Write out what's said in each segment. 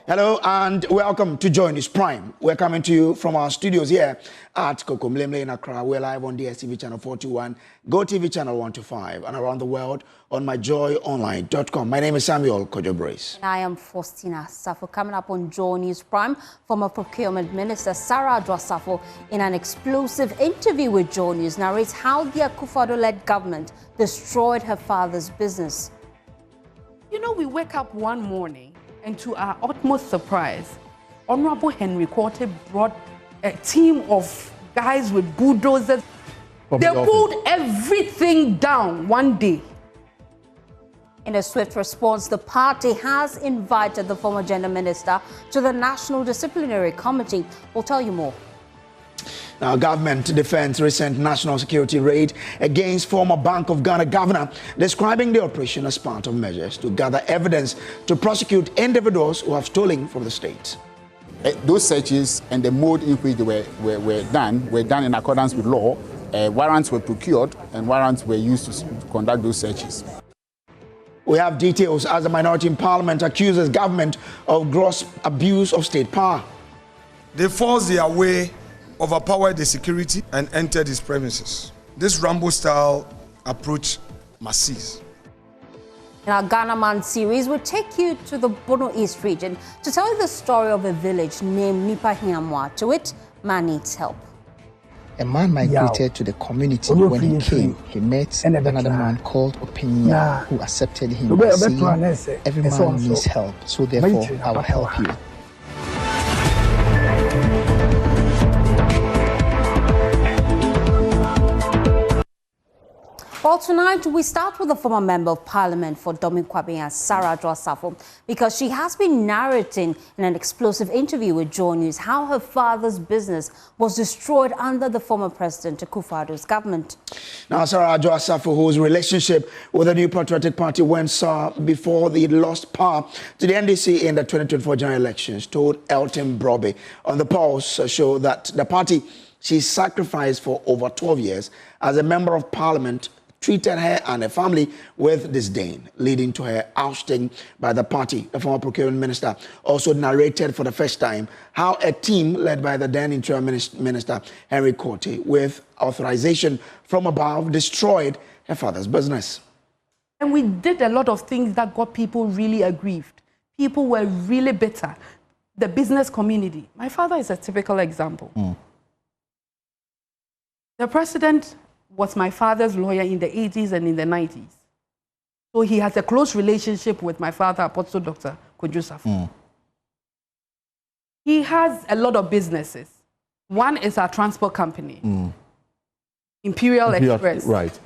Hello and welcome to JoyNews Prime. We're coming to you from our studios here at Kokomlemle in Accra. We're live on DSTV channel 421, GoTV channel 125, and around the world on myjoyonline.com. My name is Samuel Kojo Brace. And I am Adwoa Safo. Coming up on JoyNews Prime, former Procurement Minister Adwoa Safo, in an explosive interview with JoyNews, narrates how the Akufo-Addo-led government destroyed her father's business. You know, we wake up one morning and to our utmost surprise, Honorable Henry Quarter brought a team of guys with bulldozers. They pulled everything down one day. In a swift response, the party has invited the former gender minister to the National Disciplinary Committee. We'll tell you more. Now, government defends recent national security raid against former Bank of Ghana governor, describing the operation as part of measures to gather evidence to prosecute individuals who have stolen from the state. Those searches and the mode in which they were done in accordance with law. Warrants were procured and warrants were used to conduct those searches. We have details as the minority in parliament accuses government of gross abuse of state power. They forced their way, overpowered the security and entered his premises. This Rambo-style approach must cease. In our Ghana Man series, we'll take you to the Bono East region to tell you the story of a village named Nipa Hiamwa. To it, man needs help. A man migrated to the community. When he came, he met another man called Openya, who accepted him by saying, every man needs help, so therefore I will help you. Well, tonight we start with the former Member of Parliament for Dominkwabian, Adwoa Safo, because she has been narrating in an explosive interview with JoyNews how her father's business was destroyed under the former President Akufo-Addo's government. Now, Adwoa Safo, whose relationship with the New Patriotic Party went sour before they lost power to the NDC in the 2024 general elections, told Elton Broby on the Pulse show that the party she sacrificed for over 12 years as a Member of Parliament treated her and her family with disdain, leading to her ousting by the party. The former Procurement Minister also narrated for the first time how a team led by the then Interim Minister Henry Quarter, with authorization from above, destroyed her father's business. And we did a lot of things that got people really aggrieved. People were really bitter. The business community. My father is a typical example. The president was my father's lawyer in the 80s and in the 90s. So he has a close relationship with my father, Apostle Dr. Kojo Safo. He has a lot of businesses. One is our transport company, Imperial Express. Right.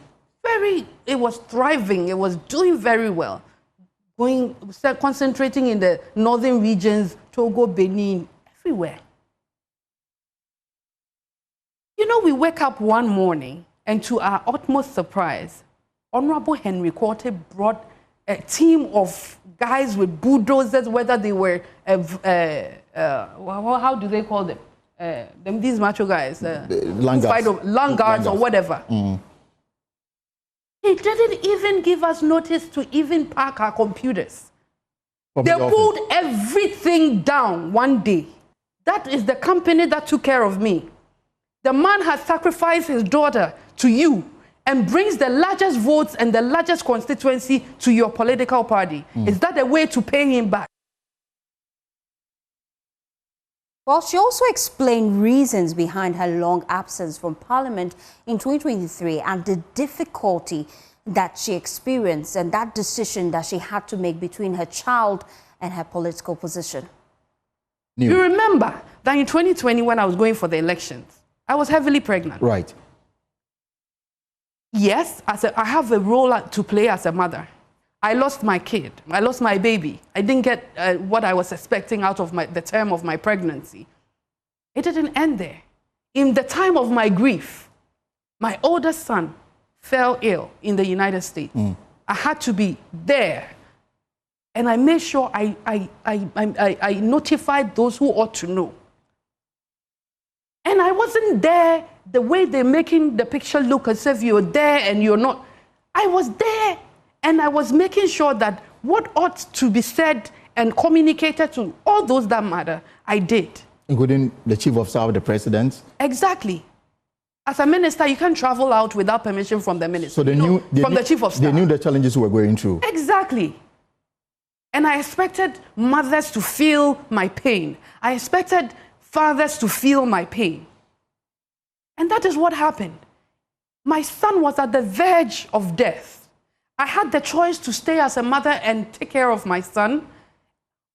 It was thriving, it was doing very well. Concentrating in the northern regions, Togo, Benin, everywhere. You know, we wake up one morning and to our utmost surprise, Honorable Henry Quarter brought a team of guys with bulldozers, whether they were, how do they call them? These macho guys. Langards or whatever. He didn't even give us notice to even park our computers. They pulled everything down one day. That is the company that took care of me. The man has sacrificed his daughter to you and brings the largest votes and the largest constituency to your political party. Is that a way to pay him back? Well, she also explained reasons behind her long absence from Parliament in 2023 and the difficulty that she experienced and that decision that she had to make between her child and her political position. You remember that in 2020 when I was going for the elections, I was heavily pregnant. Right. Yes, I have a role to play as a mother. I lost my kid. I lost my baby. I didn't get what I was expecting out of the term of my pregnancy. It didn't end there. In the time of my grief, my oldest son fell ill in the United States. I had to be there. And I made sure I notified those who ought to know. And I wasn't there the way they're making the picture look as if you're there and you're not. I was there and I was making sure that what ought to be said and communicated to all those that matter. I did. Including the chief of staff, the president? Exactly. As a minister, you can't travel out without permission from the minister. So they knew the chief of staff. They knew the challenges we were going through. Exactly. And I expected mothers to feel my pain. I expected fathers to feel my pain. And that is what happened. My son was at the verge of death. I had the choice to stay as a mother and take care of my son,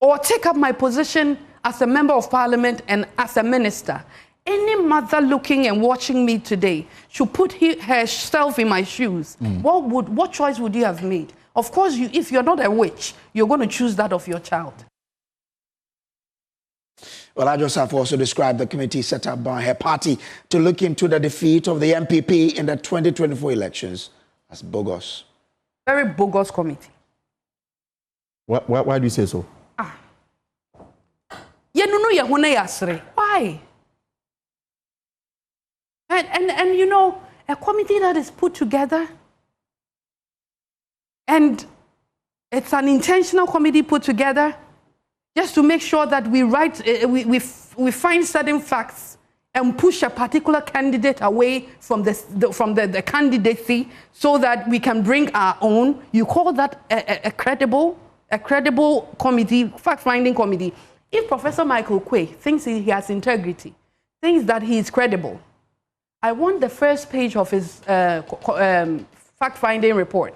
or take up my position as a member of parliament and as a minister. Any mother looking and watching me today should put herself in my shoes. What choice would you have made? Of course, if you're not a witch, you're going to choose that of your child. Well, Adwoa Safo also described the committee set up by her party to look into the defeat of the NPP in the 2024 elections as bogus. Very bogus committee. Why do you say so? Why? And you know, a committee that is put together, and it's an intentional committee put together just to make sure that we find certain facts and push a particular candidate away from the candidacy so that we can bring our own. You call that a credible committee, fact-finding committee? If Professor Michael Quay thinks he has integrity, thinks that he is credible, I want the first page of his fact-finding report.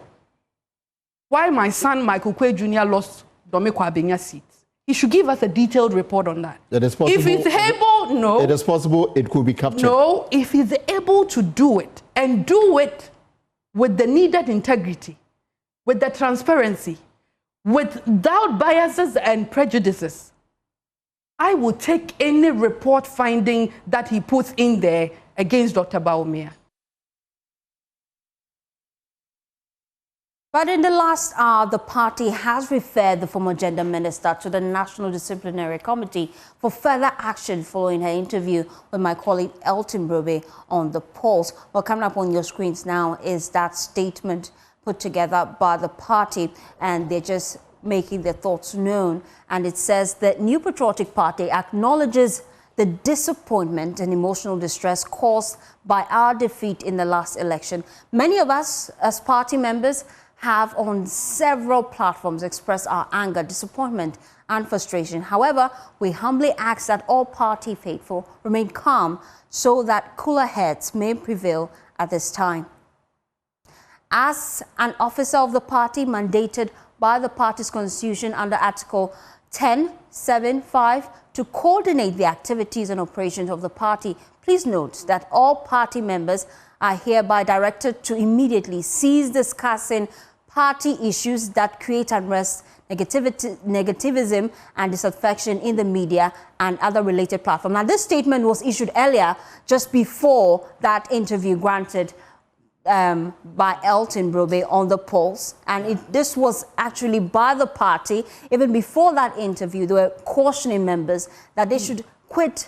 Why my son Michael Quay Jr. lost Domeko Abenya's seat. He should give us a detailed report on that. That is possible. If he's able, no. It is possible it could be captured. No, if he's able to do it, and do it with the needed integrity, with the transparency, without biases and prejudices, I will take any report finding that he puts in there against Dr. Bawumia. But in the last hour, the party has referred the former gender minister to the National Disciplinary Committee for further action following her interview with my colleague Elton Brobe on the polls. Well, coming up on your screens now is that statement put together by the party, and they're just making their thoughts known. And it says that New Patriotic Party acknowledges the disappointment and emotional distress caused by our defeat in the last election. Many of us as party members have on several platforms expressed our anger, disappointment and frustration. However, we humbly ask that all party faithful remain calm so that cooler heads may prevail at this time. As an officer of the party mandated by the party's constitution under Article 10(7)(5) to coordinate the activities and operations of the party, please note that all party members are hereby directed to immediately cease discussing party issues that create unrest, negativism and disaffection in the media and other related platforms. Now, this statement was issued earlier, just before that interview granted by Elton Brobe on the polls, and this was actually by the party. Even before that interview, they were cautioning members that they should quit,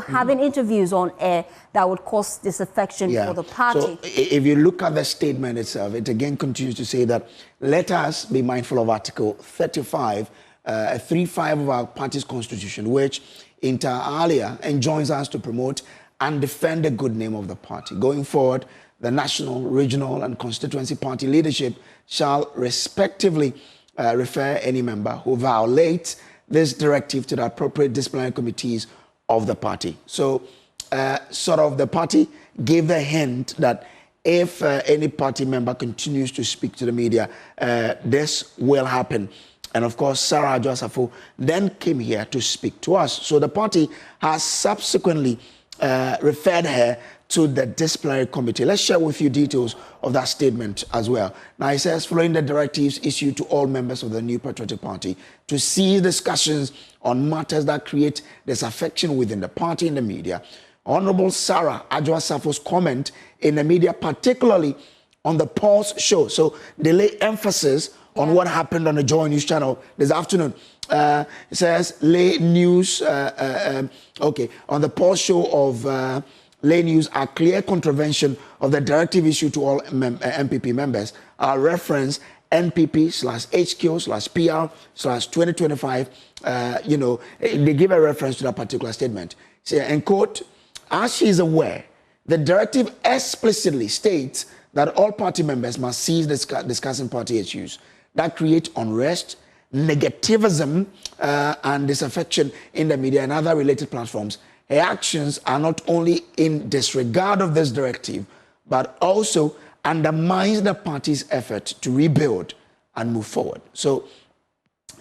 having interviews on air that would cause disaffection for the party. So if you look at the statement itself, it again continues to say that let us be mindful of Article 35, 3.5 of our party's constitution, which inter alia enjoins us to promote and defend the good name of the party. Going forward, the national, regional and constituency party leadership shall respectively refer any member who violates this directive to the appropriate disciplinary committees of the party. So sort of the party gave the hint that if any party member continues to speak to the media, this will happen. And of course, Sarah Adwoa Safo then came here to speak to us. So the party has subsequently referred her to the disciplinary committee. Let's share with you details of that statement as well. Now, it says, following the directives issued to all members of the New Patriotic Party to cease discussions on matters that create disaffection within the party and the media, Honorable Sarah Adwoa Safo's comment in the media, particularly on the Pulse show. So they lay emphasis on what happened on the JoyNews channel this afternoon. It says, lay news, on the Pulse show of Lay News, a clear contravention of the directive issued to all NPP members, reference NPP/HQ/PR/2025, they give a reference to that particular statement. Say, and quote, as she is aware, the directive explicitly states that all party members must cease discussing party issues that create unrest, negativism, and disaffection in the media and other related platforms. Her actions are not only in disregard of this directive, but also undermines the party's effort to rebuild and move forward. So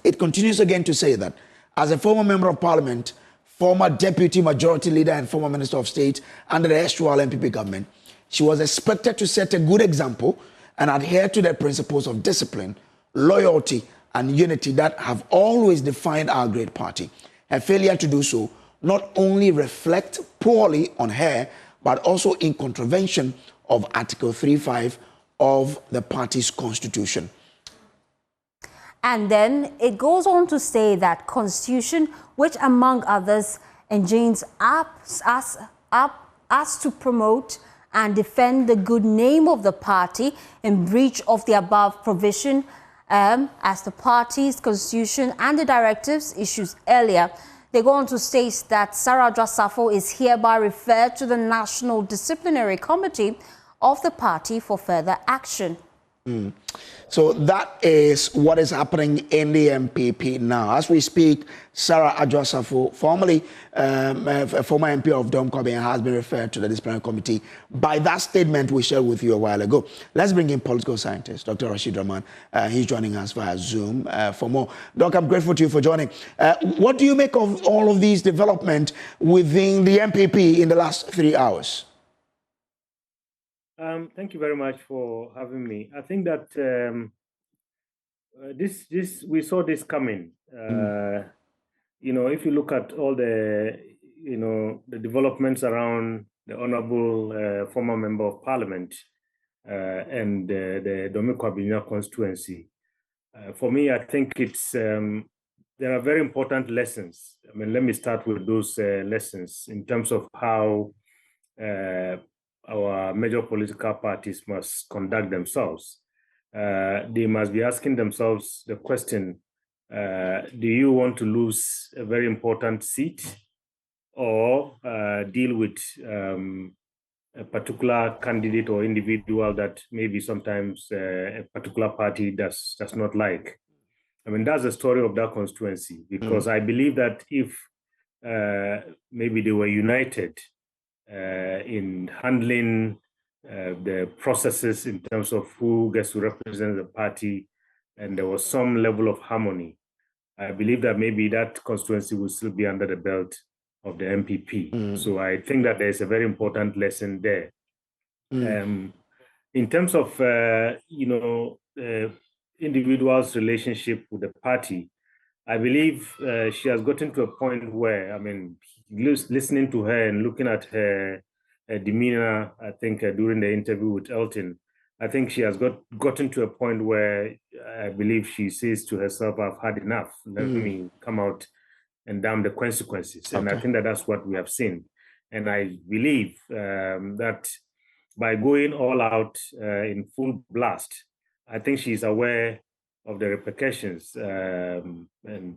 it continues again to say that as a former member of parliament, former deputy majority leader and former minister of state under the erstwhile NPP government, she was expected to set a good example and adhere to the principles of discipline, loyalty, and unity that have always defined our great party. Her failure to do so not only reflect poorly on her, but also in contravention of Article 3.5 of the party's constitution. And then it goes on to say that constitution, which among others enjoins us to promote and defend the good name of the party in breach of the above provision, as the party's constitution and the directives issued earlier. They go on to state that Sarah Adwoa Safo is hereby referred to the National Disciplinary Committee of the party for further action. So that is what is happening in the NPP now. As we speak, Sarah Adwoa Safo, formerly a former MP of Domkobe, has been referred to the disciplinary committee by that statement we shared with you a while ago. Let's bring in political scientist, Dr. Rashid Rahman. He's joining us via Zoom for more. Doc, I'm grateful to you for joining. What do you make of all of these developments within the NPP in the last 3 hours? Thank you very much for having me. I think that we saw this coming. If you look at all the developments around the honorable former member of parliament and the Domikobinya constituency, for me, I think it's there are very important lessons. I mean, let me start with those lessons in terms of how our major political parties must conduct themselves. They must be asking themselves the question, do you want to lose a very important seat or deal with a particular candidate or individual that maybe sometimes a particular party does not like? I mean, that's the story of that constituency, because I believe that if maybe they were united in handling the processes in terms of who gets to represent the party, and there was some level of harmony, I believe that maybe that constituency will still be under the belt of the NPP. So I think that there's a very important lesson there. In terms of individual's relationship with the party, I believe she has gotten to a point where, I mean, listening to her and looking at her demeanor, I think during the interview with Elton, I think she has gotten to a point where I believe she says to herself, I've had enough. Let me come out and damn the consequences. And I think that that's what we have seen. And I believe that by going all out in full blast, I think she's aware of the repercussions, and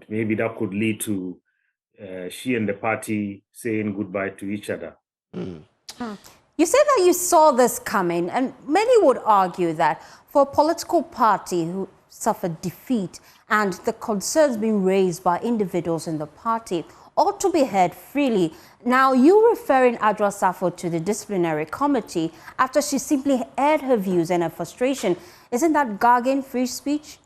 maybe that could lead to she and the party saying goodbye to each other. You say that you saw this coming, and many would argue that for a political party who suffered defeat and the concerns being raised by individuals in the party ought to be heard freely. Now, you referring Adwoa Safo to the disciplinary committee after she simply aired her views and her frustration, isn't that gagging free speech?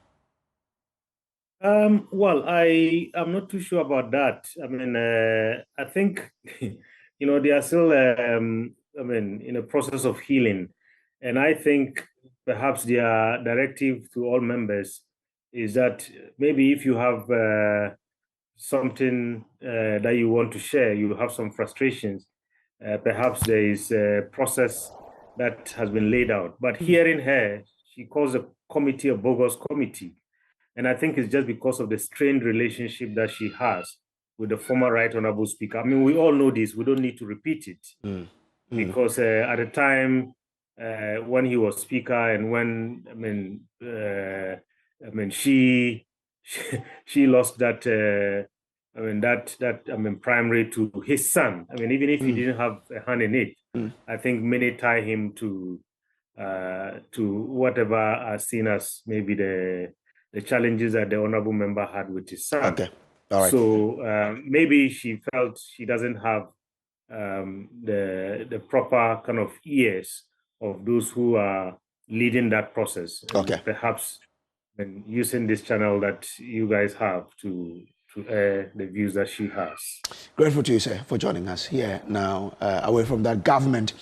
Well, I am not too sure about that. I mean, I think, they are still, in a process of healing. And I think perhaps their directive to all members is that maybe if you have something that you want to share, you have some frustrations, perhaps there is a process that has been laid out. But hearing her, she calls the committee a bogus committee. And I think it's just because of the strained relationship that she has with the former Right Honorable Speaker. I mean, we all know this. We don't need to repeat it. Because at the time when he was speaker, and when she lost that primary to his son. I mean, even if he didn't have a hand in it, I think many tie him to whatever are seen as maybe the challenges that the honorable member had with his son. Okay, all right. So maybe she felt she doesn't have the proper kind of ears of those who are leading that process. Okay. And perhaps using this channel that you guys have to air the views that she has. Grateful to you, sir, for joining us here now. Away from that, government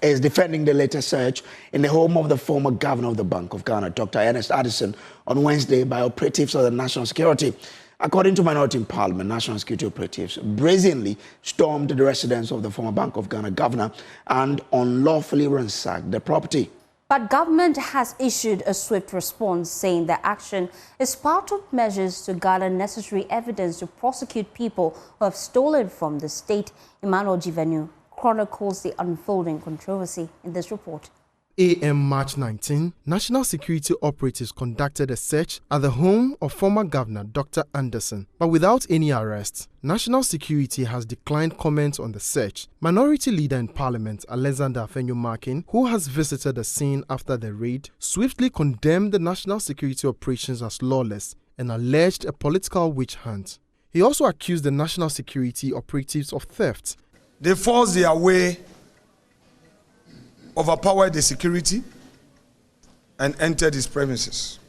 is defending the latest search in the home of the former governor of the Bank of Ghana, Dr. Ernest Addison, on Wednesday by operatives of the National Security. According to Minority in Parliament, National Security operatives brazenly stormed the residence of the former Bank of Ghana governor and unlawfully ransacked the property. But government has issued a swift response saying the action is part of measures to gather necessary evidence to prosecute people who have stolen from the state. Emmanuel Givenu chronicles the unfolding controversy in this report. AM March 19, National Security operatives conducted a search at the home of former Governor Dr. Anderson, but without any arrests. National Security has declined comments on the search. Minority Leader in Parliament Alexander Afenyo-Markin, who has visited the scene after the raid, swiftly condemned the National Security operations as lawless and alleged a political witch hunt. He also accused the National Security operatives of theft. They forced their way, overpowered the security, and entered his premises.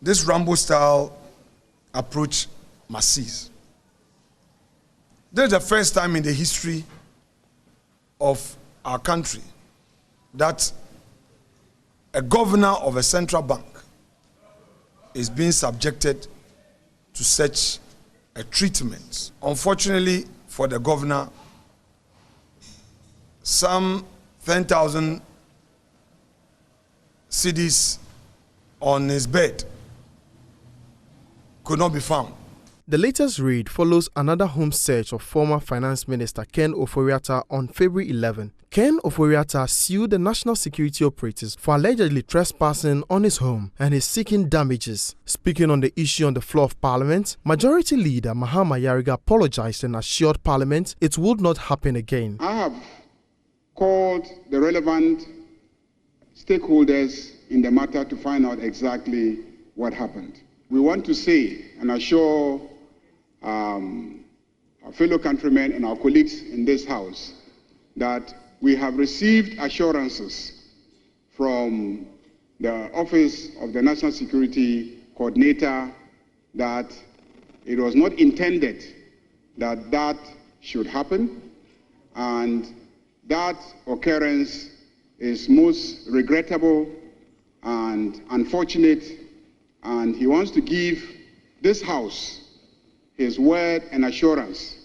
This Rambo-style approach must cease. This is the first time in the history of our country that a governor of a central bank is being subjected to such a treatment. Unfortunately for the governor, some 10,000 cedis on his bed could not be found. The latest raid follows another home search of former Finance Minister Ken Ofori-Atta on February 11. Ken Ofori-Atta sued the National Security operatives for allegedly trespassing on his home and is seeking damages. Speaking on the issue on the floor of Parliament, Majority Leader Mahama Yariga apologized and assured Parliament it would not happen again. I have called the relevant stakeholders in the matter to find out exactly what happened. We want to say and assure our fellow countrymen and our colleagues in this House that we have received assurances from the Office of the National Security Coordinator that it was not intended that that should happen, and that occurrence is most regrettable and unfortunate, and he wants to give this House his word and assurance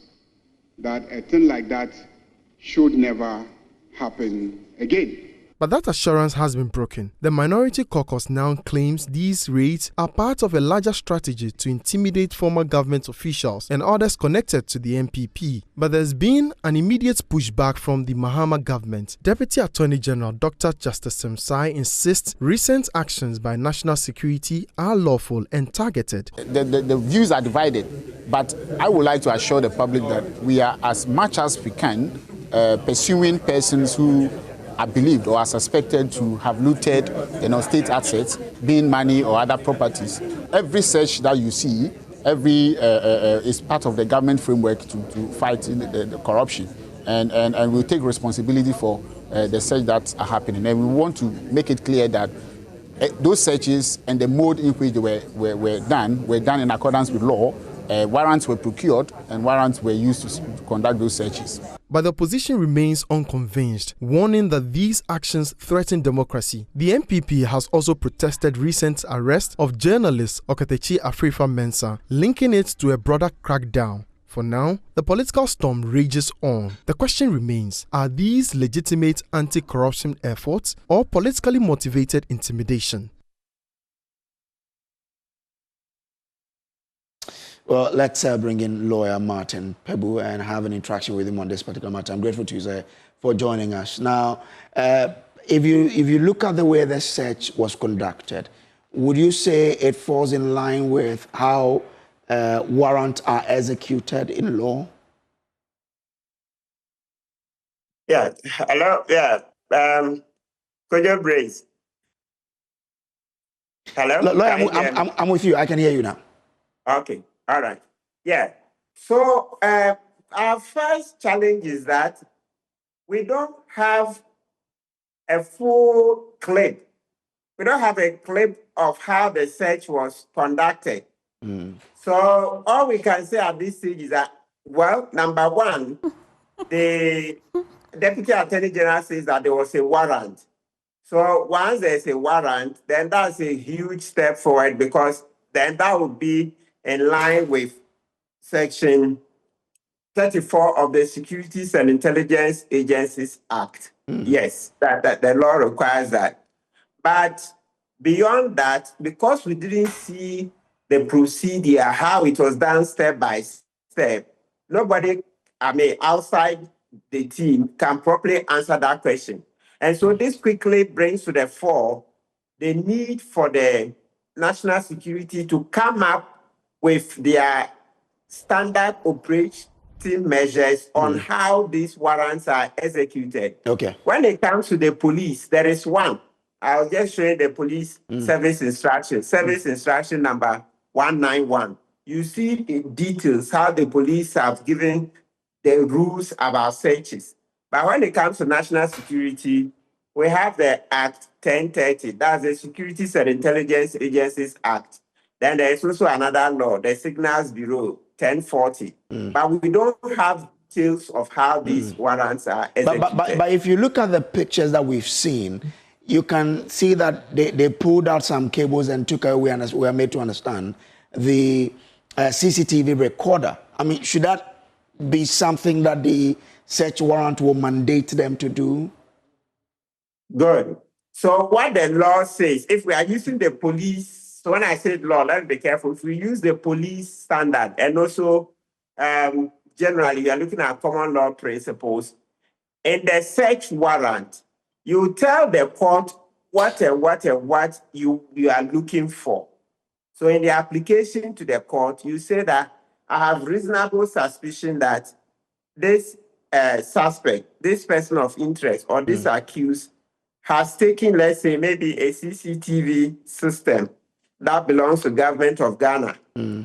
that a thing like that should never happen again. But that assurance has been broken. The Minority Caucus now claims these raids are part of a larger strategy to intimidate former government officials and others connected to the NPP. But there's been an immediate pushback from the Mahama government. Deputy Attorney General Dr. Justice Semsai insists recent actions by National Security are lawful and targeted. The views are divided, but I would like to assure the public that we are, as much as we can, pursuing persons who are believed or are suspected to have looted, state assets, being money or other properties. Every search that you see, is part of the government framework to fight the corruption, and we'll take responsibility for the search that are happening. And we want to make it clear that those searches and the mode in which they were done in accordance with law. Warrants were procured and warrants were used to conduct those searches. But the opposition remains unconvinced, warning that these actions threaten democracy. The NPP has also protested recent arrest of journalist Okatechi Afrifa-Mensah, linking it to a broader crackdown. For now, the political storm rages on. The question remains, are these legitimate anti-corruption efforts or politically motivated intimidation? Well, let's bring in lawyer Martin Pebu and have an interaction with him on this particular matter. I'm grateful to you, sir, for joining us. Now, if you look at the way the search was conducted, would you say it falls in line with how warrants are executed in law? Yeah. Hello. Yeah. Could you brace? Hello. Lawyer, I'm with you. I can hear you now. Okay. All right. Yeah. So our first challenge is that we don't have a full clip. We don't have a clip of how the search was conducted. So all we can say at this stage is that, well, number one, the Deputy Attorney General says that there was a warrant. So once there's a warrant, then that's a huge step forward, because then that would be in line with Section 34 of the Securities and Intelligence Agencies Act. Yes, that the law requires that. But beyond that, because we didn't see the procedure, how it was done step by step, nobody, outside the team can properly answer that question. And so this quickly brings to the fore the need for the national security to come up with their standard operating measures on how these warrants are executed. Okay. When it comes to the police, there is one. I'll just show you the police service instruction, instruction number 191. You see in details how the police have given the rules about searches. But when it comes to national security, we have the Act 1030. That's the Securities and Intelligence Agencies Act. Then there is also another law, the Signals Bureau 1040. But we don't have details of how these warrants are executed. But if you look at the pictures that we've seen, you can see that they pulled out some cables and took away, and we are made to understand, the CCTV recorder. I mean, should that be something that the search warrant will mandate them to do? Good. So what the law says, if we are using the police, so when I say law, let's be careful. If we use the police standard, and also generally we are looking at common law principles, in the search warrant, you tell the court what you are looking for. So in the application to the court, you say that I have reasonable suspicion that this suspect, this person of interest, or this accused has taken, let's say, maybe a CCTV system that belongs to government of Ghana,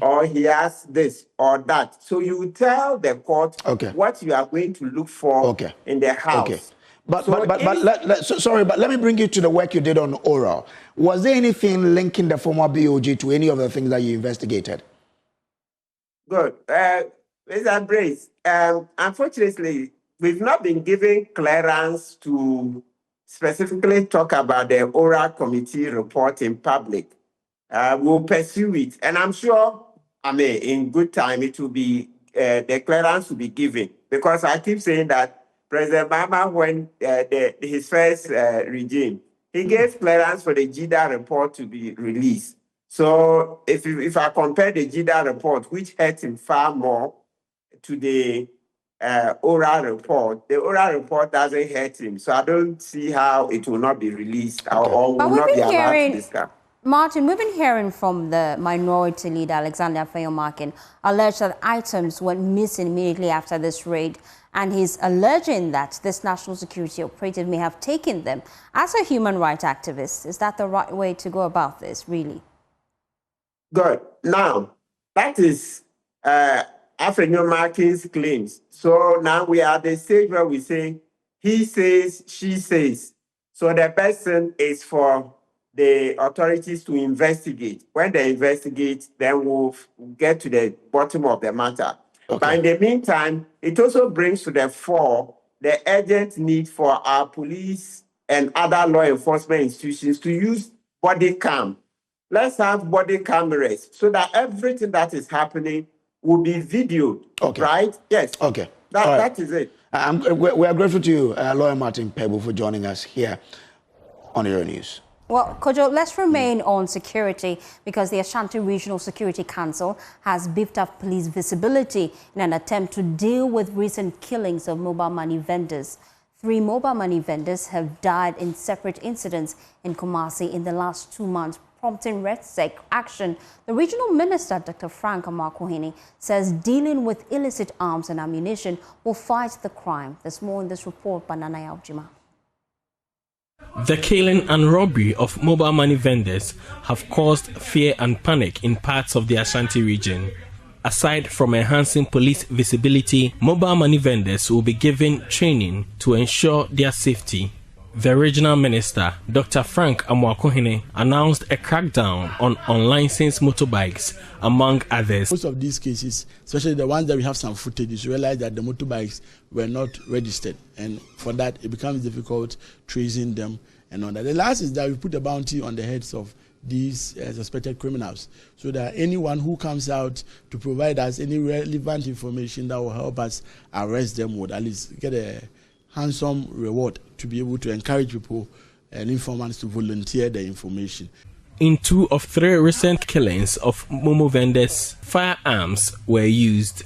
or he has this or that. So you tell the court what you are going to look for in the house. Okay. But let me bring you to the work you did on oral. Was there anything linking the former BOG to any of the things that you investigated? Good. Mr. Brace, unfortunately, we've not been given clearance to specifically talk about the oral committee report in public. We'll pursue it. And I'm sure, in good time, it will be, the clearance will be given. Because I keep saying that President Mahama, when his first regime, he gave clearance for the JIDA report to be released. So if I compare the JIDA report, which hurt him far more, to the oral report, the oral report doesn't hurt him. So I don't see how it will not be released or will not be allowed to discuss. Martin, we've been hearing from the minority leader, Alexander Afenyo-Markin, alleged that items went missing immediately after this raid, and he's alleging that this national security operative may have taken them. As a human rights activist, is that the right way to go about this, really? Good. Now, that is Afenyo-Markin's claims. So now we are at the stage where we say, he says, she says. So the person is for the authorities to investigate. When they investigate, then we'll get to the bottom of the matter. But in the meantime, it also brings to the fore the urgent need for our police and other law enforcement institutions to use body cam. Let's have body cameras so that everything that is happening will be videoed, right? Yes. Okay. That is it. We are grateful to you, Lawyer Martin Pebu, for joining us here on JoyNews. Well, Kojo, let's remain on security because the Ashanti Regional Security Council has beefed up police visibility in an attempt to deal with recent killings of mobile money vendors. 3 mobile money vendors have died in separate incidents in Kumasi in the last 2 months, prompting RegSec action. The regional minister, Dr. Frank Amoakohene, says dealing with illicit arms and ammunition will fight the crime. There's more in this report by Nana Yaujima. The killing and robbery of mobile money vendors have caused fear and panic in parts of the Ashanti region. Aside from enhancing police visibility, mobile money vendors will be given training to ensure their safety. The regional minister, Dr. Frank Amoakohene, announced a crackdown on unlicensed motorbikes, among others. Most of these cases, especially the ones that we have some footage, you realize that the motorbikes were not registered, and for that it becomes difficult tracing them and all that. The last is that we put a bounty on the heads of these suspected criminals, so that anyone who comes out to provide us any relevant information that will help us arrest them would at least get a handsome reward to be able to encourage people and informants to volunteer the information. In 2 of 3 recent killings of Momo vendors, firearms were used.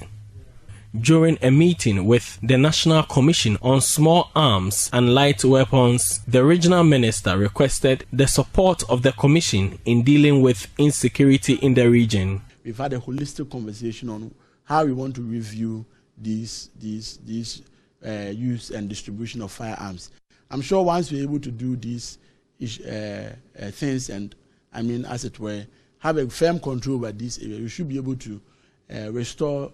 During a meeting with the National Commission on Small Arms and Light Weapons, the regional minister requested the support of the commission in dealing with insecurity in the region. We've had a holistic conversation on how we want to review these use and distribution of firearms. I'm sure once we're able to do these things and, I mean, as it were, have a firm control over this area, we should be able to restore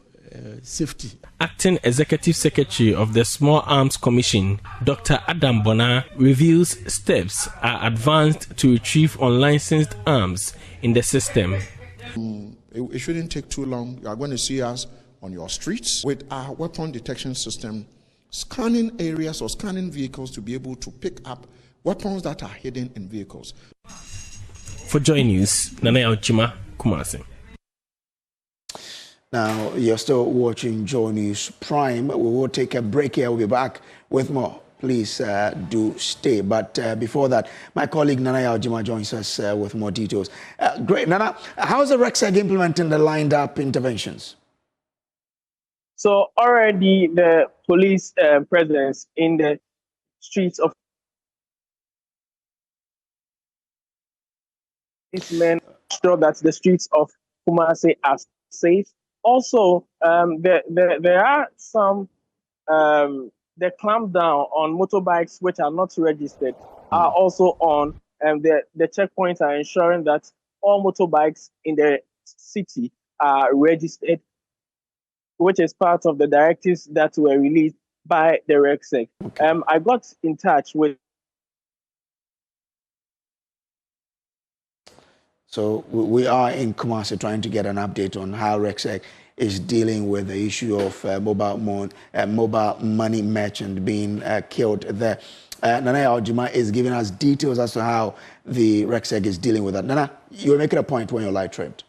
safety. Acting Executive Secretary of the Small Arms Commission, Dr. Adam Bona, reveals steps are advanced to retrieve unlicensed arms in the system. It shouldn't take too long. You are going to see us on your streets with our weapon detection system, scanning areas or scanning vehicles to be able to pick up weapons that are hidden in vehicles. For JoyNews, Nana Yaujima, Kumasi. Now, you're still watching JoyNews Prime. We will take a break here. We'll be back with more. Please do stay. But before that, my colleague Nana Yaujima joins us with more details. Great. Nana, how's the RegSec implementing the lined-up interventions? So already the police presence in the streets of these men sure that the streets of Kumasi are safe. Also, there are some the clampdown on motorbikes which are not registered are also on, and the checkpoints are ensuring that all motorbikes in the city are registered, which is part of the directives that were released by the RegSec. Okay. I got in touch with. So we are in Kumasi trying to get an update on how RegSec is dealing with the issue of mobile money merchant being killed there. Nana Yaujima is giving us details as to how the RegSec is dealing with that. Nana, you were making a point when your light tripped.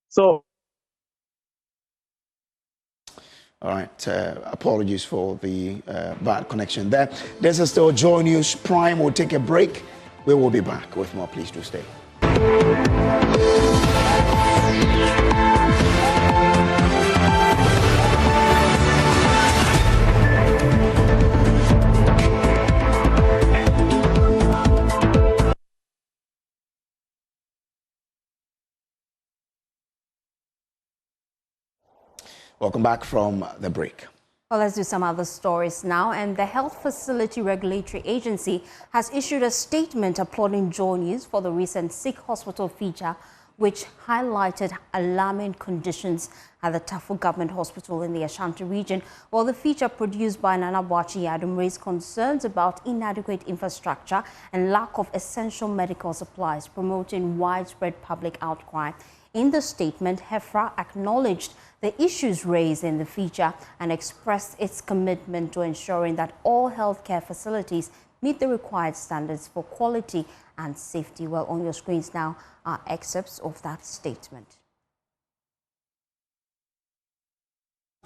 So, all right, apologies for the bad connection there. This is still JoyNews Prime. We'll take a break. We will be back with more. Please do stay. Welcome back from the break. Well, let's do some other stories now. And the Health Facility Regulatory Agency has issued a statement applauding JoyNews for the recent Sick Hospital feature, which highlighted alarming conditions at the Tafo Government Hospital in the Ashanti region. Well, the feature produced by Nana Boakye Yadom raised concerns about inadequate infrastructure and lack of essential medical supplies, promoting widespread public outcry. In the statement, HEFRA acknowledged the issues raised in the feature and expressed its commitment to ensuring that all healthcare facilities meet the required standards for quality and safety. Well, on your screens now are excerpts of that statement.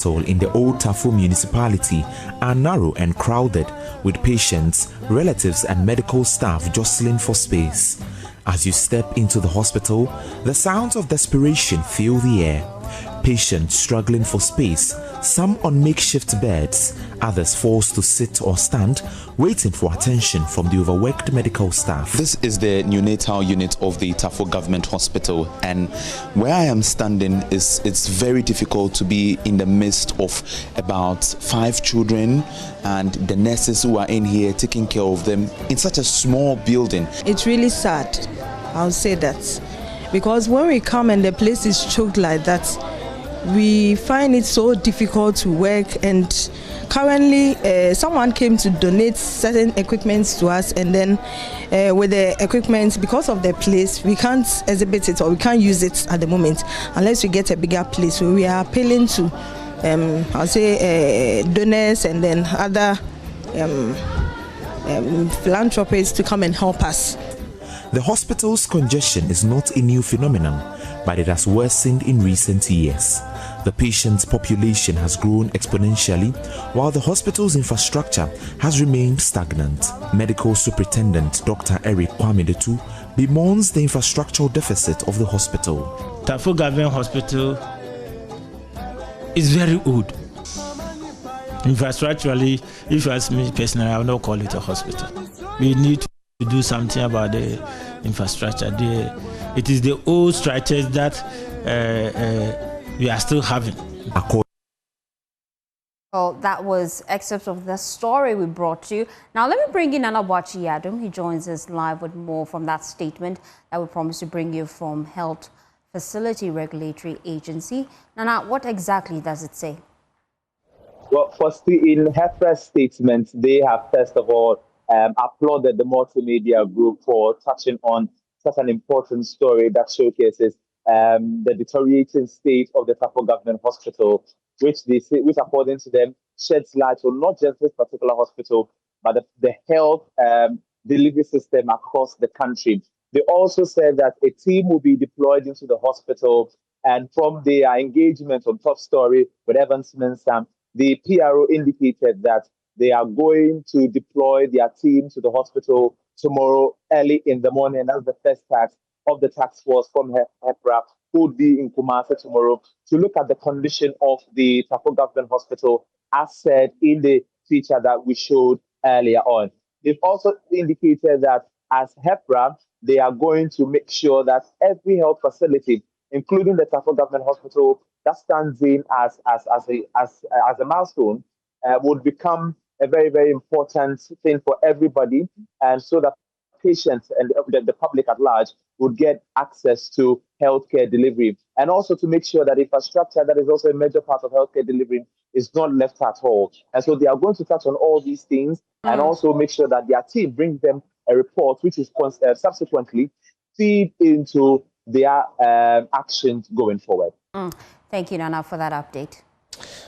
in the Old Tafo municipality are narrow and crowded, with patients, relatives and medical staff jostling for space. As you step into the hospital, the sounds of desperation fill the air. Patients struggling for space, some on makeshift beds, others forced to sit or stand, waiting for attention from the overworked medical staff. This is the neonatal unit of the Tafo Government Hospital, and where I am standing it's very difficult to be in the midst of about 5 children and the nurses who are in here taking care of them in such a small building. It's really sad, I'll say that, because when we come and the place is choked like that, we find it so difficult to work. And currently someone came to donate certain equipment to us, and then with the equipment, because of the place, we can't exhibit it or we can't use it at the moment unless we get a bigger place. So we are appealing to I'll say donors and then other philanthropists to come and help us. The hospital's congestion is not a new phenomenon, but it has worsened in recent years. The patient's population has grown exponentially, while the hospital's infrastructure has remained stagnant. Medical Superintendent Dr. Eric Kwamedetu bemoans the infrastructural deficit of the hospital. Tafo Government Hospital is very old. Infrastructurally, if you ask me personally, I will not call it a hospital. We need to do something about the infrastructure. It is the old structures that we are still having. Well, that was excerpts of the story we brought you. Now, let me bring in Adwoa Safo. He joins us live with more from that statement that we promised to bring you from Health Facility Regulatory Agency. Nana, what exactly does it say? Well, firstly, in her first statement, they have first of all applauded the multimedia group for touching on such an important story that showcases the deteriorating state of the Tafo Government Hospital, which according to them sheds light on not just this particular hospital, but the health delivery system across the country. They also said that a team will be deployed into the hospital, and from their engagement on Top Story with Evans Mensah, the PRO indicated that they are going to deploy their team to the hospital tomorrow early in the morning. That's the first task of the task force from HEPRA, who will be in Kumasi tomorrow to look at the condition of the Tafo Government Hospital, as said in the feature that we showed earlier on. They've also indicated that as HEPRA, they are going to make sure that every health facility, including the Tafo Government Hospital, that stands in as a milestone, would become a very, very important thing for everybody, and so that patients and the public at large would get access to healthcare delivery, and also to make sure that infrastructure that is also a major part of healthcare delivery is not left at all. And so they are going to touch on all these things and also make sure that their team brings them a report, which is subsequently feed into their actions going forward. Thank you, Nana, for that update.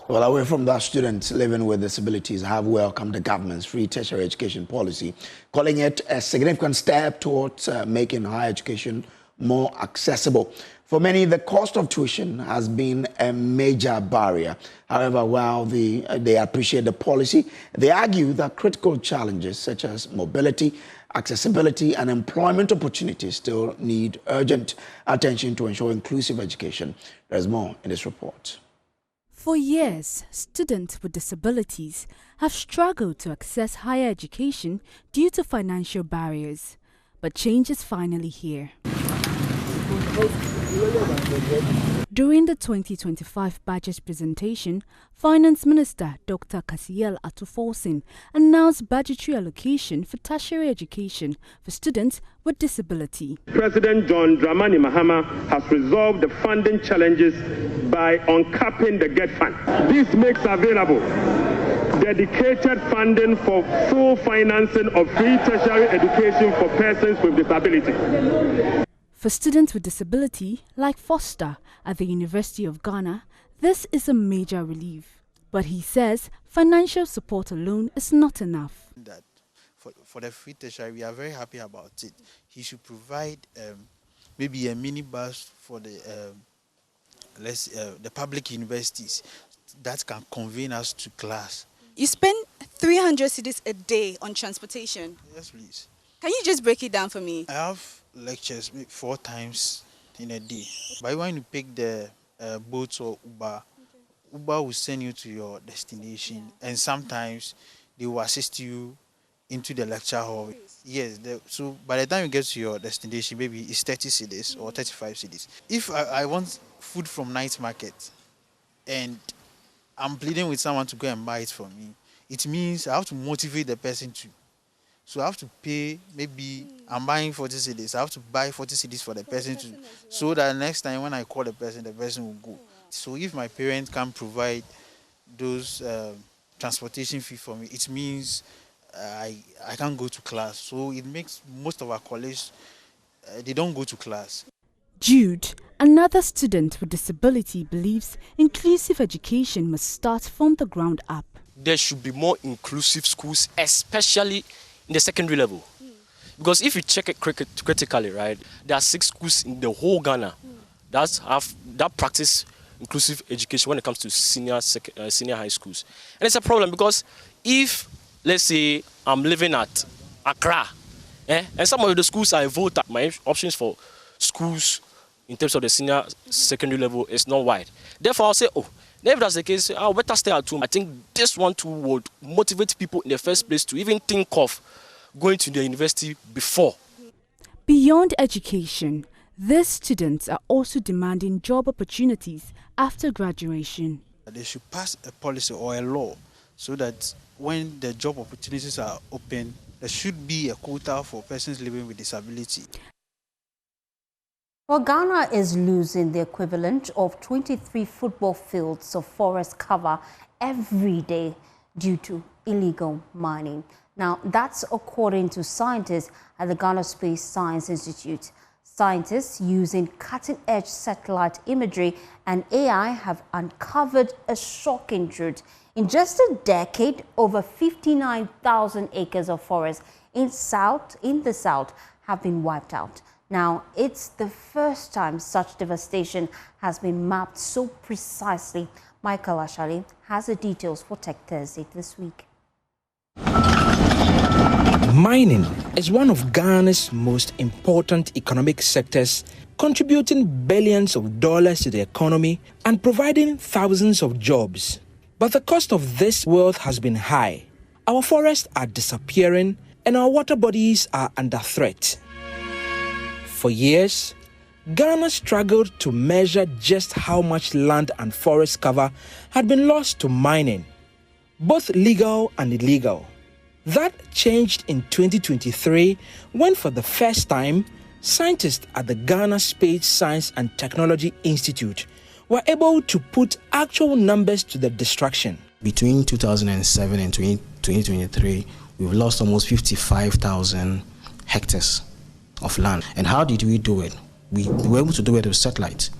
Well, away from that, students living with disabilities have welcomed the government's free tertiary education policy, calling it a significant step towards making higher education more accessible. For many, the cost of tuition has been a major barrier. However, while they appreciate the policy, they argue that critical challenges such as mobility, accessibility, and employment opportunities still need urgent attention to ensure inclusive education. There's more in this report. For years, students with disabilities have struggled to access higher education due to financial barriers. But change is finally here. During the 2025 budget presentation, Finance Minister Dr. Kasiel Atuforsin announced budgetary allocation for tertiary education for students with disability. President John Dramani Mahama has resolved the funding challenges by uncapping the GET fund. This makes available dedicated funding for full financing of free tertiary education for persons with disability. For students with disability, like Foster at the University of Ghana, this is a major relief. But he says financial support alone is not enough. That for the free tertiary, we are very happy about it. He should provide maybe a minibus for the public universities, that can convene us to class. You spend 300 cedis a day on transportation. Yes, please. Can you just break it down for me? I have lectures 4 times in a day. But when you pick the boat or Uber, Uber will send you to your destination, and sometimes they will assist you into the lecture hall. Yes, so by the time you get to your destination, maybe it's 30 cedis or 35 cedis. If I want food from night market and I'm pleading with someone to go and buy it for me, it means I have to motivate the person to. So I have to pay, maybe I'm buying 40 cedis, I have to buy 40 cedis for the person to, so that next time when I call the person will go. So if my parents can't provide those transportation fee for me, it means I can't go to class. So it makes most of our colleagues, they don't go to class. Jude, another student with disability, believes inclusive education must start from the ground up. There should be more inclusive schools, especially in the secondary level. Because if you check it critically, right, there are 6 schools in the whole Ghana that practice inclusive education when it comes to senior high schools. And it's a problem because if, let's say, I'm living at Accra, and some of the schools I vote at, my options for schools in terms of the senior secondary level is not wide. Therefore, I'll say, if that's the case, I'll better stay at home. I think this one too would motivate people in the first place to even think of going to the university before. Beyond education, these students are also demanding job opportunities after graduation. They should pass a policy or a law so that when the job opportunities are open, there should be a quota for persons living with disability. Well, Ghana is losing the equivalent of 23 football fields of forest cover every day due to illegal mining. Now, that's according to scientists at the Ghana Space Science Institute. Scientists using cutting-edge satellite imagery and AI have uncovered a shocking truth. In just a decade, over 59,000 acres of forest in the south have been wiped out. Now, it's the first time such devastation has been mapped so precisely. Michael Ashali has the details for Tech Thursday this week. Mining is one of Ghana's most important economic sectors, contributing billions of dollars to the economy and providing thousands of jobs. But the cost of this wealth has been high. Our forests are disappearing and our water bodies are under threat. For years, Ghana struggled to measure just how much land and forest cover had been lost to mining, both legal and illegal. That changed in 2023 when, for the first time, scientists at the Ghana Space Science and Technology Institute were able to put actual numbers to the destruction. Between 2007 and 2023, we've lost almost 55,000 hectares of land. And how did we do it? We were able to do it with satellites.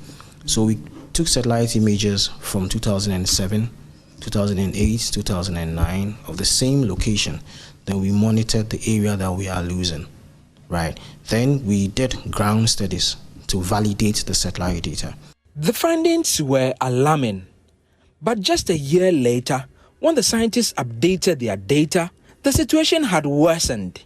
So we took satellite images from 2007, 2008, 2009 of the same location. Then we monitored the area that we are losing, right? Then we did ground studies to validate the satellite data. The findings were alarming. But just a year later, when the scientists updated their data, the situation had worsened.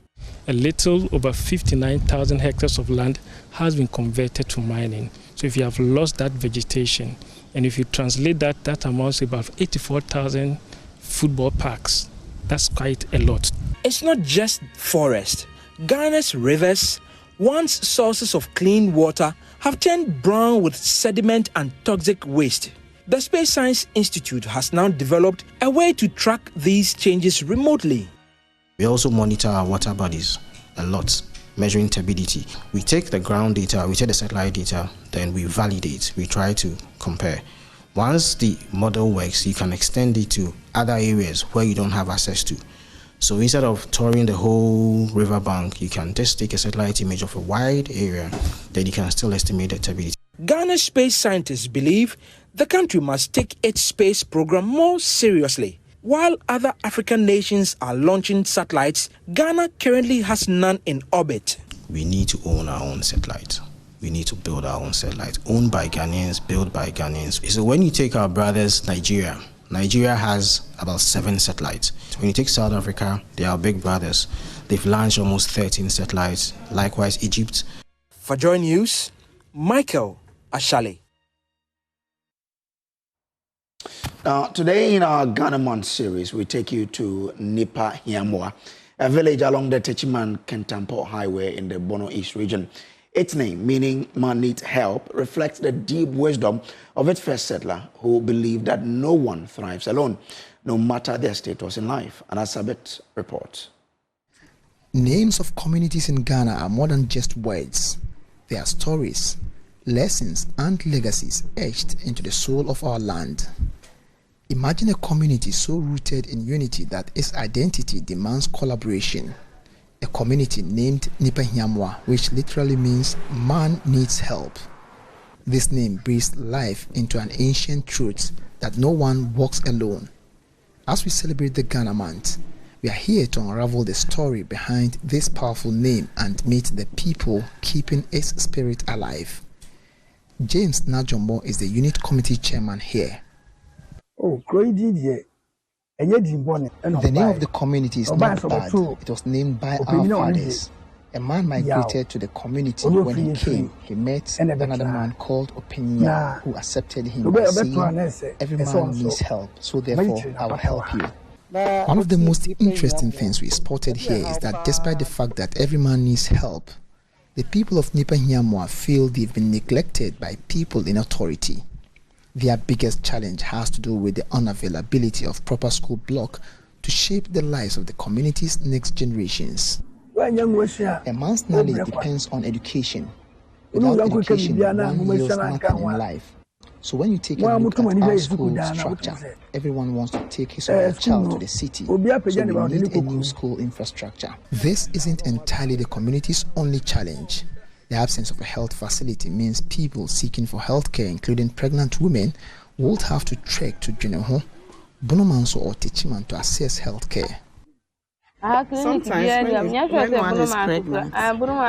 A little over 59,000 hectares of land has been converted to mining. So if you have lost that vegetation, and if you translate that amounts to about 84,000 football parks. That's quite a lot. It's not just forest. Ghana's rivers, once sources of clean water, have turned brown with sediment and toxic waste. The Space Science Institute has now developed a way to track these changes remotely. We also monitor our water bodies a lot, measuring turbidity. We take the ground data, we take the satellite data, then we validate, we try to compare. Once the model works, you can extend it to other areas where you don't have access to. So instead of touring the whole riverbank, you can just take a satellite image of a wide area, then you can still estimate the turbidity. Ghana's space scientists believe the country must take its space program more seriously. While other African nations are launching satellites, Ghana currently has none in orbit. We need to own our own satellites. We need to build our own satellites, owned by Ghanaians, built by Ghanaians. So when you take our brothers, Nigeria, Nigeria has about 7 satellites. When you take South Africa, they are big brothers. They've launched almost 13 satellites. Likewise, Egypt. For JoyNews, Michael Ashale. Now, today in our Ghana Month series, we take you to Nipa Hiamwa, a village along the Techiman-Kentampo Highway in the Bono East region. Its name, meaning man needs help, reflects the deep wisdom of its first settler who believed that no one thrives alone, no matter their status in life. And Asabet reports. Names of communities in Ghana are more than just words. They are stories, lessons, and legacies etched into the soul of our land. Imagine a community so rooted in unity that its identity demands collaboration. A community named Nipa Hiamwa, which literally means man needs help. This name breathes life into an ancient truth that no one walks alone. As we celebrate the Ghana Month, we are here to unravel the story behind this powerful name and meet the people keeping its spirit alive. James Najombo is the unit committee chairman here. The name of the community is not bad. It was named by our fathers. A man migrated to the community. When he came, he met another man called Opinia, who accepted him by saying, every man needs help, so therefore I will help you. One of the most interesting things we spotted here is that despite the fact that every man needs help, the people of Nipa Hiamwa feel they've been neglected by people in authority. Their biggest challenge has to do with the unavailability of proper school block to shape the lives of the community's next generations. A man's knowledge depends on education. Without education, one yields nothing in life. So when you take a look at our school structure, everyone wants to take his or her child to the city, so we need a new school infrastructure. This isn't entirely the community's only challenge. The absence of a health facility means people seeking for health care, including pregnant women, would have to trek to JoyNews, Bonomanso or Techiman to access health care. Sometimes when one is pregnant,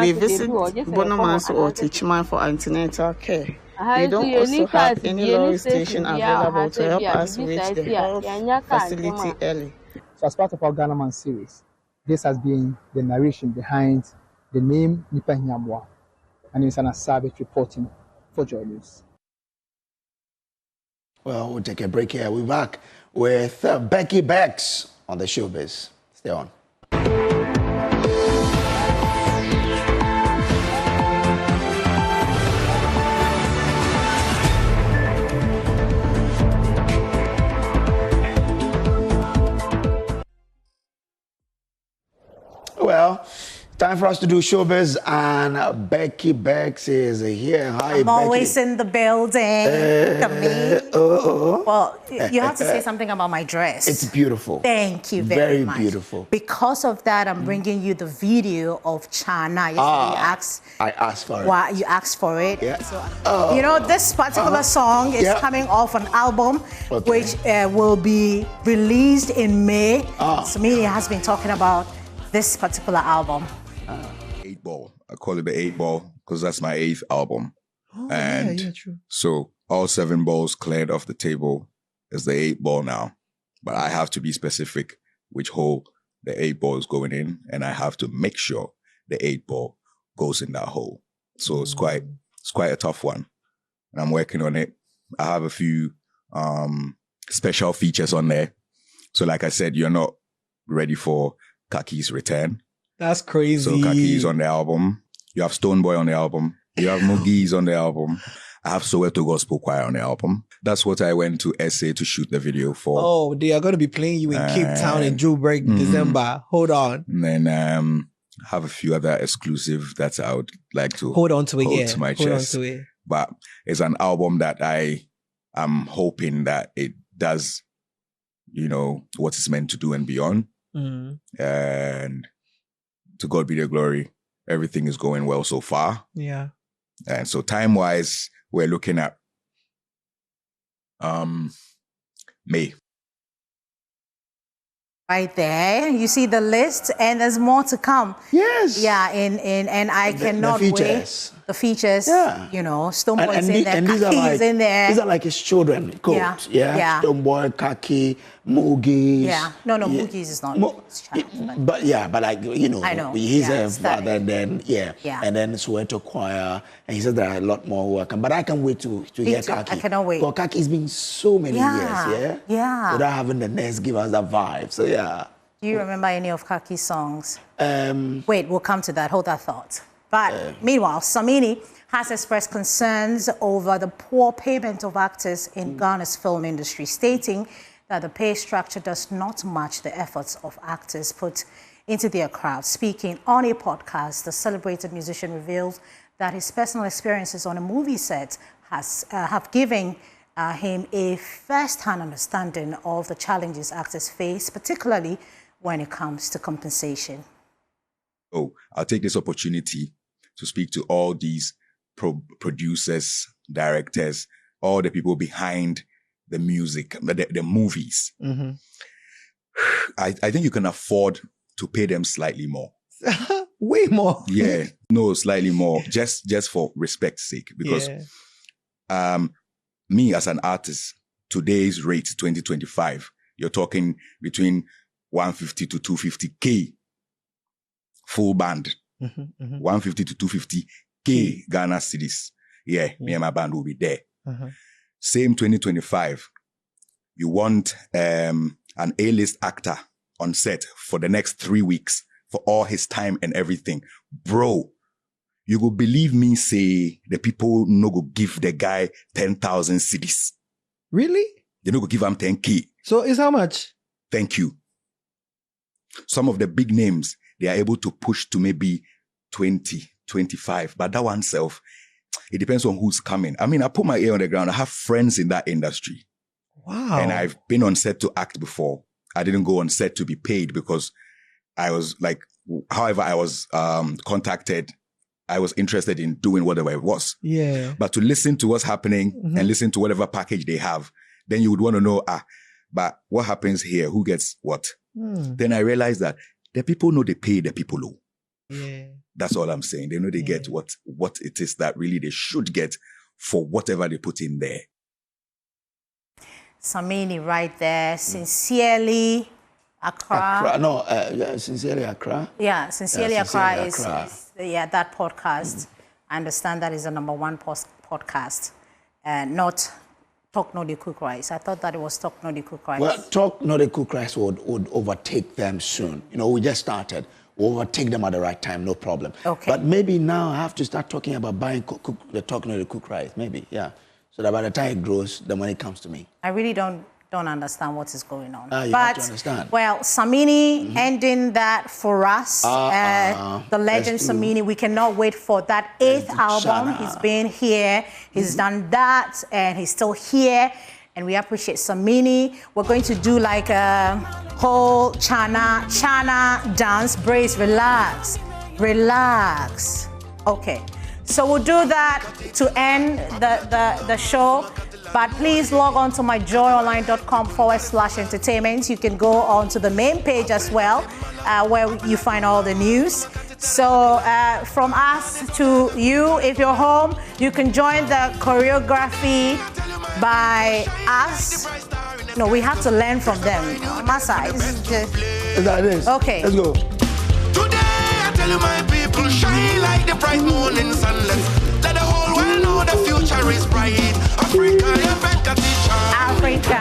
we visit Bonomanso or Techiman for antenatal care. We don't also have any lorry station available to help us reach the health facility early. So as part of our Ghana Man series, this has been the narration behind the name Nipa Hiamwa, and it's an Asabet reporting for JoyNews. Well, we'll take a break here. We're back with Becky Bex on the showbiz. Stay on. Well, time for us to do showbiz, and Becky Bex is here. Hi, I'm always in the building. Well, you have to say something about my dress. It's beautiful. Thank you very much. Very beautiful. Because of that, I'm bringing you the video of Chana. I asked for it. Why you asked for it? Yeah. So, you know, this particular song is coming off an album, which will be released in May. Samini has been talking about this particular album. 8 Ball. I call it the 8 Ball because that's my 8th album. True. So all 7 balls cleared off the table is the 8 ball now. But I have to be specific which hole the 8 ball is going in, and I have to make sure the 8 ball goes in that hole. So it's quite a tough one. And I'm working on it. I have a few special features on there. So like I said, you're not ready for Kaki's return. That's crazy. So Kaki's on the album. You have Stoneboy on the album. You have Mugi's on the album. I have Soweto Gospel Choir on the album. That's what I went to SA to shoot the video for. Oh, they are going to be playing you in Cape Town in Joburg, December. Hold on. And then have a few other exclusive that I would like to hold on to it. To my chest. On to it. But it's an album that I am hoping that it does, you know, what it's meant to do and beyond. And to God be the glory, everything is going well so far. Yeah. And so time-wise, we're looking at May. Right there, you see the list, and there's more to come. Yes. Yeah, and I cannot wait. the features, you know, Stoneboy is in there, and Kaki is in there. These are like his children, coach. Yeah. Stoneboy, Kaki, Moogies. Yeah. No, Moogies is not. But like, you know, I know. He's a father, and then, and then Soweto Choir, and he said there are a lot more who are coming. But I can't wait to hear Kaki. I cannot wait. Because Kaki's been so many years, without having the nest give us that vibe. So, Do you remember any of Kaki's songs? Wait, we'll come to that. Hold that thought. But meanwhile, Samini has expressed concerns over the poor payment of actors in Ghana's film industry, stating that the pay structure does not match the efforts of actors put into their craft. Speaking on a podcast, the celebrated musician revealed that his personal experiences on a movie set have given him a first-hand understanding of the challenges actors face, particularly when it comes to compensation. I'll take this opportunity to speak to all these producers, directors, all the people behind the music, the movies. Mm-hmm. I think you can afford to pay them slightly more. Way more. Yeah, no, slightly more, just for respect's sake. Because me as an artist, today's rate, 2025, you're talking between 150 to 250K full band. 150 to 250K Ghana cedis. Me and my band will be there. Same 2025. You want an A-list actor on set for the next 3 weeks for all his time and everything. Bro, you go believe me say the people no go give the guy 10,000 cedis. Really? They no go give him 10K. So it's how much? Thank you. Some of the big names, they are able to push to maybe 20, 25. But that one self, it depends on who's coming. I mean, I put my ear on the ground. I have friends in that industry. Wow. And I've been on set to act before. I didn't go on set to be paid because I was like, however I was contacted, I was interested in doing whatever it was. Yeah. But to listen to what's happening and listen to whatever package they have, then you would want to know, but what happens here? Who gets what? Then I realized that the people know they pay the people low. Yeah. That's all I'm saying. They know they get what it is that really they should get for whatever they put in there. Samini right there. Sincerely Accra. Sincerely Accra. Yeah, Sincerely Accra is that podcast. I understand that is the #1 podcast. Not Talk No Dey Cook Rice. I thought that it was Talk No Dey Cook Rice. Well, Talk No Dey Cook Rice would overtake them soon. You know, we just started. We'll overtake them at the right time, no problem. Okay. But maybe now I have to start talking about buying the Talk No Dey Cook Rice. Maybe, so that by the time it grows, the money comes to me. I really don't understand what is going on. You have to understand. Well, Samini ending that for us. The legend Samini, we cannot wait for that 8th album. He's been here, he's done that, and he's still here. And we appreciate Samini. We're going to do like a whole Chana dance. Brace, relax. Okay. So we'll do that to end the show. But please log on to myjoyonline.com/entertainment. You can go on to the main page as well, where you find all the news. So from us to you, if you're home, you can join the choreography by us. No, we have to learn from them. Masa, okay. Let's go. Today I tell you my people, shine like the bright morning sunlight. Let the whole world know the future is bright. Africa, you better teach her. Africa,